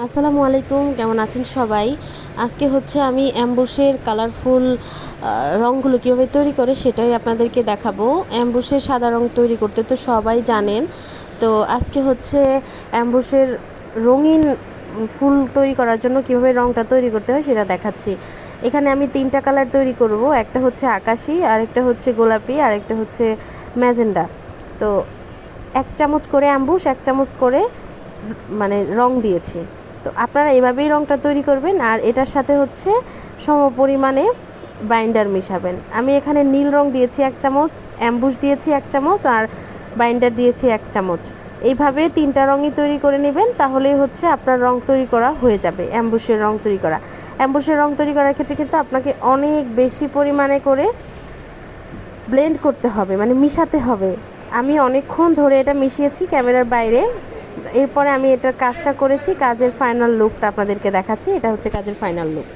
আসসালামু আলাইকুম, কেমন আছেন সবাই? আজকে হচ্ছে আমি অ্যাম্বুশের কালারফুল রঙগুলো কীভাবে তৈরি করে সেটাই আপনাদেরকে দেখাবো। অ্যাম্বুশের সাদা রং তৈরি করতে তো সবাই জানেন। তো আজকে হচ্ছে অ্যাম্বুশের রঙিন ফুল তৈরি করার জন্য কীভাবে রঙটা তৈরি করতে হয় সেটা দেখাচ্ছি। এখানে আমি 3টা কালার তৈরি করব। একটা হচ্ছে আকাশি, আরেকটা হচ্ছে গোলাপি, আরেকটা হচ্ছে ম্যাজেন্ডা। তো 1 চামচ করে অ্যাম্বুশ, 1 চামচ করে মানে রং দিয়েছি। তো আপনারা এভাবেই রঙটা তৈরি করবেন। আর এটার সাথে হচ্ছে সমপরিমাণে বাইন্ডার মিশাবেন। আমি এখানে নীল রং দিয়েছি 1 চামচ, অ্যাম্বুশ দিয়েছি 1 চামচ, আর বাইন্ডার দিয়েছি 1 চামচ। এইভাবে 3টা রঙই তৈরি করে নেবেন, তাহলেই হচ্ছে আপনার রং তৈরি করা হয়ে যাবে। অ্যাম্বুশের রং তৈরি করা, অ্যাম্বুশের রং তৈরি করার ক্ষেত্রে কিন্তু আপনাকে অনেক বেশি পরিমাণে করে ব্লেন্ড করতে হবে, মানে মিশাতে হবে। আমি অনেকক্ষণ ধরে এটা মিশিয়েছি ক্যামেরার বাইরে। এরপরে আমি এটার কাজটা করেছি, কাজের ফাইনাল লুকটা আপনাদেরকে দেখাচ্ছি। এটা হচ্ছে কাজের ফাইনাল লুক।